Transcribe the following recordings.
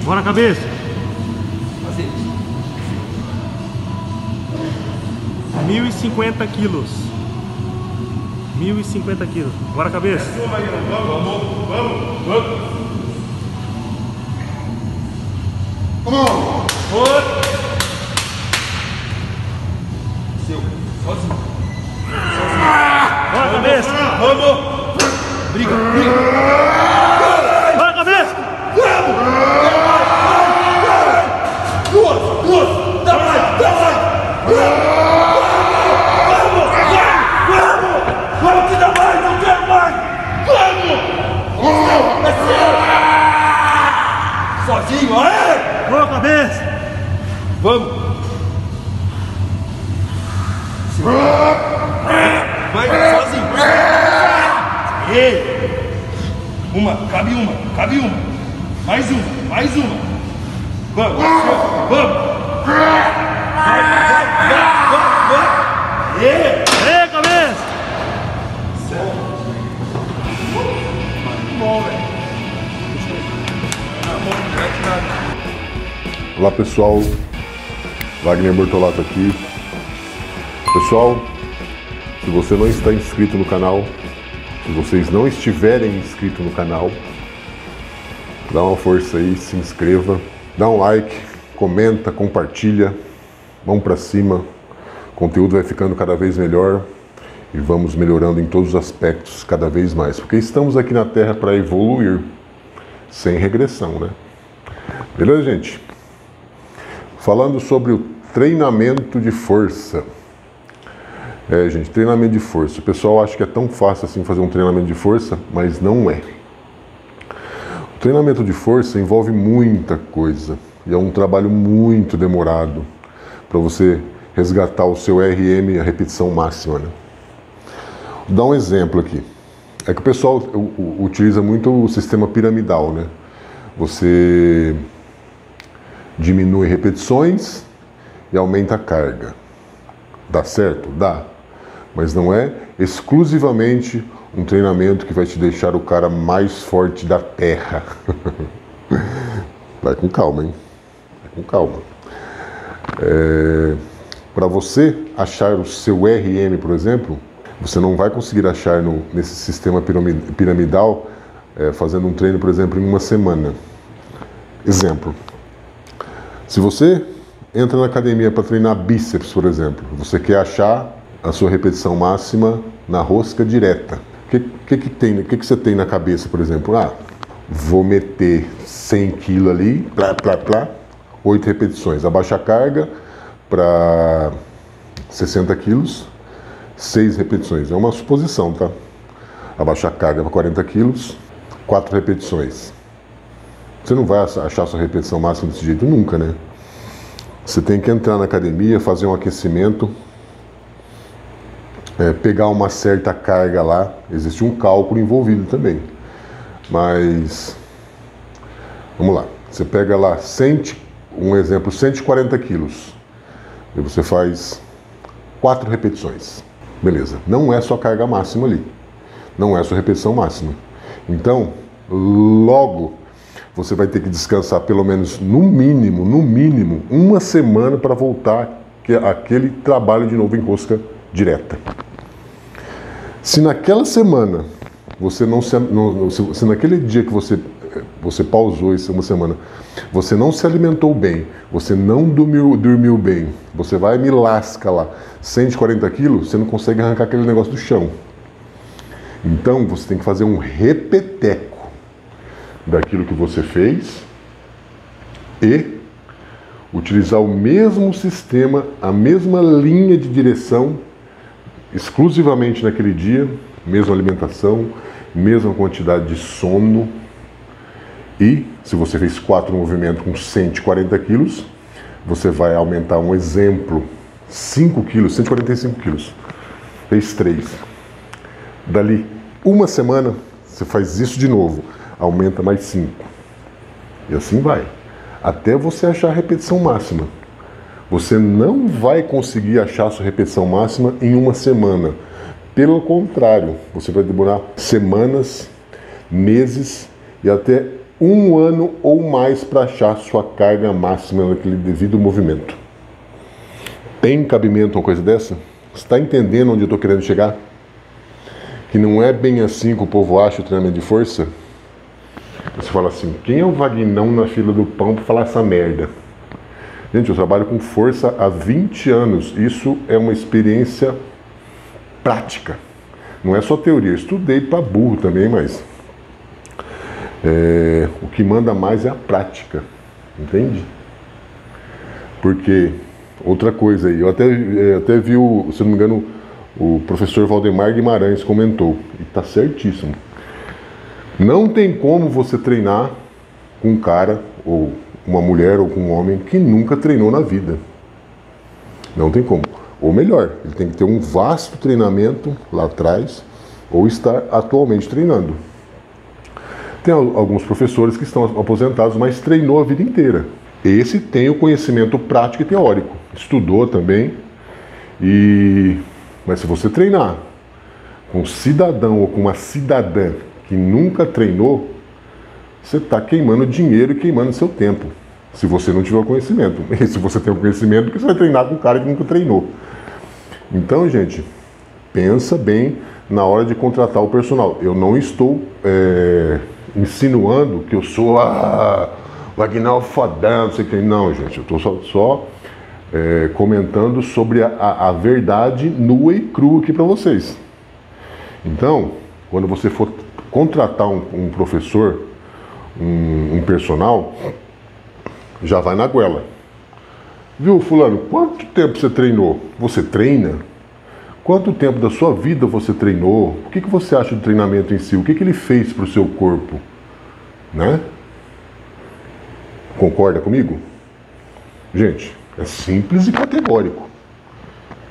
Bora, cabeça. Assim. 1.050 quilos. 1.050 quilos. Bora, cabeça. Vamos. Come on! Seu, sozinho. Bora, cabeça. Vamos! Briga! Bora, cabeça. Duas! Dá mais! Vamos que dá mais! Não quero mais! Vamos! É seu! Sozinho, aê! Bora, cabeça. Vamos! Vai, sozinho! Ei! Cabe uma! Mais uma! Vamos! Ei! Ei, cabeça. Bom, velho! Olá pessoal, Wagner Bortolato aqui. Pessoal, se você não está inscrito no canal, se vocês não estiverem inscritos no canal, dá uma força aí, se inscreva, dá um like, comenta, compartilha, vamos pra cima, o conteúdo vai ficando cada vez melhor e vamos melhorando em todos os aspectos cada vez mais, porque estamos aqui na Terra para evoluir, sem regressão, né? Beleza, gente? Falando sobre o treinamento de força. Gente, treinamento de força. O pessoal acha que é tão fácil assim fazer um treinamento de força, mas não é. O treinamento de força envolve muita coisa e é um trabalho muito demorado para você resgatar o seu RM, a repetição máxima, né? Vou dar um exemplo aqui. É que o pessoal utiliza muito o sistema piramidal, né? Você diminui repetições e aumenta a carga. Dá certo? Dá. Mas não é exclusivamente um treinamento que vai te deixar o cara mais forte da Terra. Vai com calma, hein? Vai com calma. Para você achar o seu RM, por exemplo, você não vai conseguir achar nesse sistema piramidal fazendo um treino, por exemplo, em uma semana. Exemplo. Se você entra na academia para treinar bíceps, por exemplo, você quer achar a sua repetição máxima na rosca direta. O que você tem na cabeça, por exemplo? Vou meter 100 kg ali, 8 repetições. Abaixa a carga para 60 quilos, 6 repetições. É uma suposição, tá? Abaixa a carga para 40 quilos, 4 repetições. Você não vai achar a sua repetição máxima desse jeito nunca, né? Você tem que entrar na academia, fazer um aquecimento, pegar uma certa carga lá. Existe um cálculo envolvido também. Mas, vamos lá. Você pega lá, um exemplo, 140 quilos. E você faz 4 repetições. Beleza. Não é sua carga máxima ali. Não é sua repetição máxima. Então, logo, você vai ter que descansar pelo menos, no mínimo, uma semana para voltar aquele trabalho de novo em rosca direta. Se naquela semana, se naquele dia que você pausou isso uma semana, você não se alimentou bem, você não dormiu bem, você vai e me lasca lá 140 quilos, você não consegue arrancar aquele negócio do chão. Então você tem que fazer um repeteco daquilo que você fez e utilizar o mesmo sistema, a mesma linha de direção, exclusivamente naquele dia, mesma alimentação, mesma quantidade de sono. E se você fez 4 movimentos com 140 quilos, você vai aumentar um exemplo, 5 quilos, 145 quilos. Fez 3. Dali uma semana, você faz isso de novo, aumenta mais 5. E assim vai, até você achar a repetição máxima. Você não vai conseguir achar a sua repetição máxima em uma semana. Pelo contrário, você vai demorar semanas, meses e até 1 ano ou mais para achar sua carga máxima naquele devido movimento. Tem cabimento uma coisa dessa? Você está entendendo onde eu estou querendo chegar? Que não é bem assim que o povo acha o treinamento de força? Você fala assim, quem é o Vagnão na fila do pão para falar essa merda? Gente, eu trabalho com força há 20 anos. Isso é uma experiência prática. Não é só teoria. Eu estudei para burro também, mas o que manda mais é a prática. Entende? Porque, outra coisa aí, eu até vi, se não me engano, o professor Valdemar Guimarães comentou, e está certíssimo. Não tem como você treinar com um cara, ou uma mulher, ou com um homem que nunca treinou na vida. Não tem como. Ou melhor, ele tem que ter um vasto treinamento lá atrás, ou estar atualmente treinando. Tem alguns professores que estão aposentados, mas treinou a vida inteira. Esse tem o conhecimento prático e teórico. Estudou também. Mas se você treinar com um cidadão ou com uma cidadã que nunca treinou, você está queimando dinheiro e queimando seu tempo. Se você não tiver o conhecimento. E se você tem o conhecimento, que você vai treinar com um cara que nunca treinou. Então, gente, pensa bem na hora de contratar o personal. Eu não estou insinuando que eu sou o Aguinaldo fodão, não sei o que. Não, gente, eu estou só comentando sobre a verdade nua e crua aqui para vocês. Então, quando você for contratar um professor, um personal, já vai na goela. Viu, fulano, quanto tempo você treinou? Você treina? Quanto tempo da sua vida você treinou? O que você acha do treinamento em si? O que ele fez para o seu corpo? Né? Concorda comigo? Gente, é simples e categórico.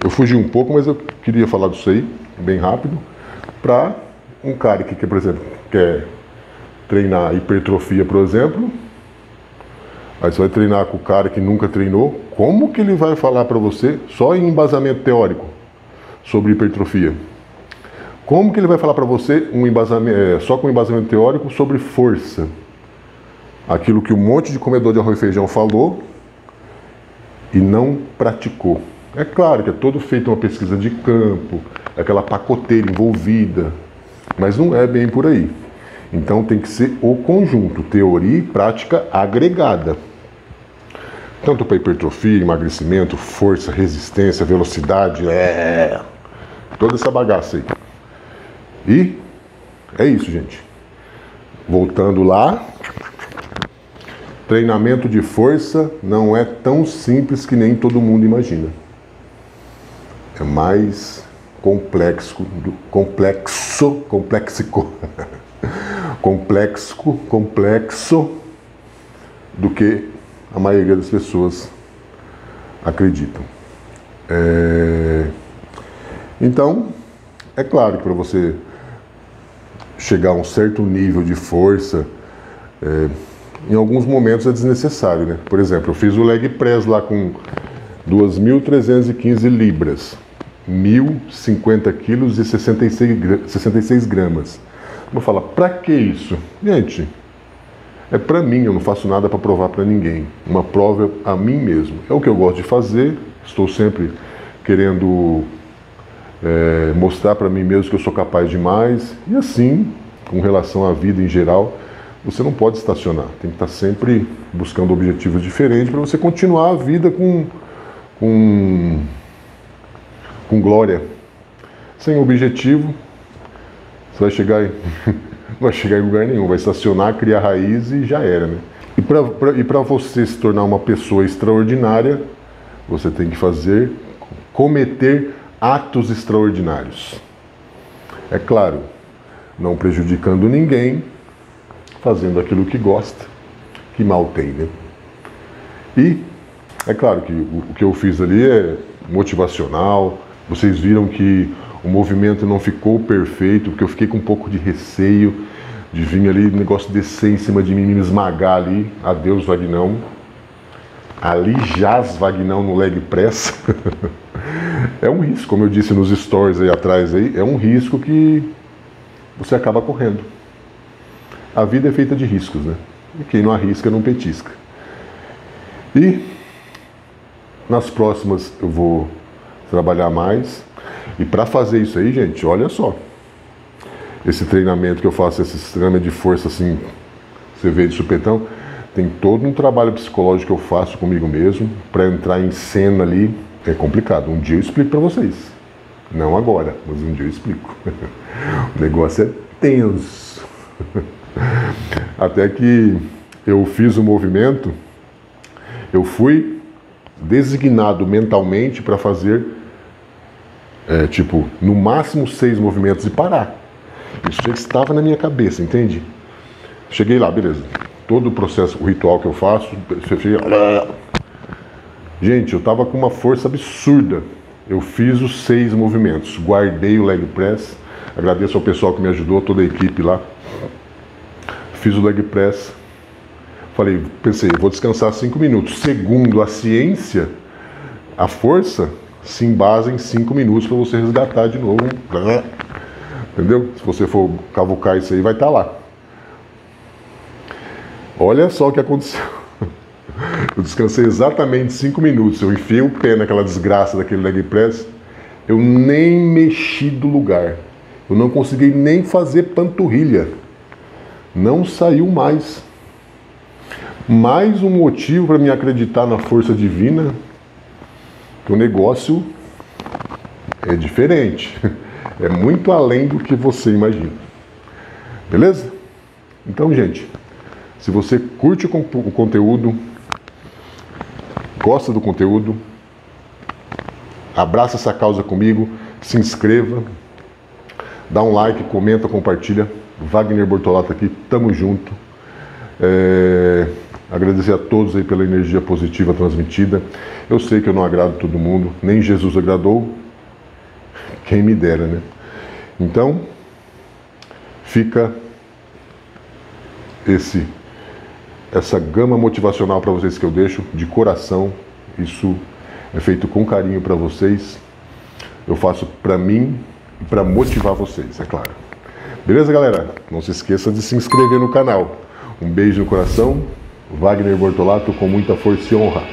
Eu fugi um pouco, mas eu queria falar disso aí, bem rápido, para um cara que, por exemplo, quer treinar hipertrofia, por exemplo. Aí você vai treinar com o cara que nunca treinou. Como que ele vai falar para você, só em embasamento teórico, sobre hipertrofia? Como que ele vai falar para você só com embasamento teórico sobre força? Aquilo que um monte de comedor de arroz e feijão falou e não praticou. É claro que é todo feito uma pesquisa de campo, aquela pacoteira envolvida, mas não é bem por aí. Então tem que ser o conjunto, teoria e prática agregada. Tanto para hipertrofia, emagrecimento, força, resistência, velocidade, toda essa bagaça aí. E é isso, gente. Voltando lá, treinamento de força não é tão simples que nem todo mundo imagina. É mais complexo do que a maioria das pessoas acreditam. Então, é claro que para você chegar a um certo nível de força, em alguns momentos é desnecessário, né? Por exemplo, eu fiz o leg press lá com 2.315 libras, 1.050 quilos e 66 gramas. Vou falar, pra que isso? Gente, é pra mim, eu não faço nada para provar para ninguém. Uma prova a mim mesmo. É o que eu gosto de fazer, estou sempre querendo mostrar para mim mesmo que eu sou capaz de mais. E assim, com relação à vida em geral, você não pode estacionar. Tem que estar sempre buscando objetivos diferentes para você continuar a vida com glória. Sem objetivo, você vai chegar não vai chegar em lugar nenhum, vai estacionar, criar raiz e já era, né? E para você se tornar uma pessoa extraordinária, você tem que cometer atos extraordinários. É claro, não prejudicando ninguém, fazendo aquilo que gosta, que mal tem, né? E é claro que o que eu fiz ali é motivacional. Vocês viram que o movimento não ficou perfeito, porque eu fiquei com um pouco de receio de vir ali, o negócio descer em cima de mim, me esmagar ali. Adeus, Vagnão. Ali jaz Vagnão no leg press. É um risco, como eu disse nos stories aí atrás, é um risco que você acaba correndo. A vida é feita de riscos, né? E quem não arrisca, não petisca. E nas próximas eu vou trabalhar mais. E para fazer isso aí, gente, olha só. Esse treinamento que eu faço, esse treinamento de força assim, você vê de supetão, tem todo um trabalho psicológico que eu faço comigo mesmo, para entrar em cena ali, é complicado. Um dia eu explico para vocês. Não agora, mas um dia eu explico. O negócio é tenso. Até que eu fiz o movimento, eu fui designado mentalmente para fazer, tipo, no máximo 6 movimentos e parar. Isso já estava na minha cabeça, entende? Cheguei lá, beleza. Todo o processo, o ritual que eu faço, gente, eu estava com uma força absurda. Eu fiz os 6 movimentos, guardei o leg press, agradeço ao pessoal que me ajudou, toda a equipe lá. Fiz o leg press, pensei, vou descansar 5 minutos. Segundo a ciência, a força se embasa em 5 minutos para você resgatar de novo. Entendeu? Se você for cavucar isso aí, vai estar lá. Olha só o que aconteceu. Eu descansei exatamente 5 minutos. Eu enfiei o pé naquela desgraça daquele leg press. Eu nem mexi do lugar. Eu não consegui nem fazer panturrilha. Não saiu mais. Mais um motivo para me acreditar na força divina. Que o negócio é diferente. É muito além do que você imagina. Beleza? Então, gente, se você curte o conteúdo, gosta do conteúdo, abraça essa causa comigo, se inscreva, dá um like, comenta, compartilha. Wagner Bortolato aqui, tamo junto. Agradecer a todos aí pela energia positiva transmitida. Eu sei que eu não agrado todo mundo, nem Jesus agradou, quem me dera, né? Então, fica essa gama motivacional para vocês que eu deixo de coração. Isso é feito com carinho para vocês. Eu faço para mim e para motivar vocês, é claro. Beleza, galera? Não se esqueça de se inscrever no canal. Um beijo no coração. Wagner Bortolato, com muita força e honra.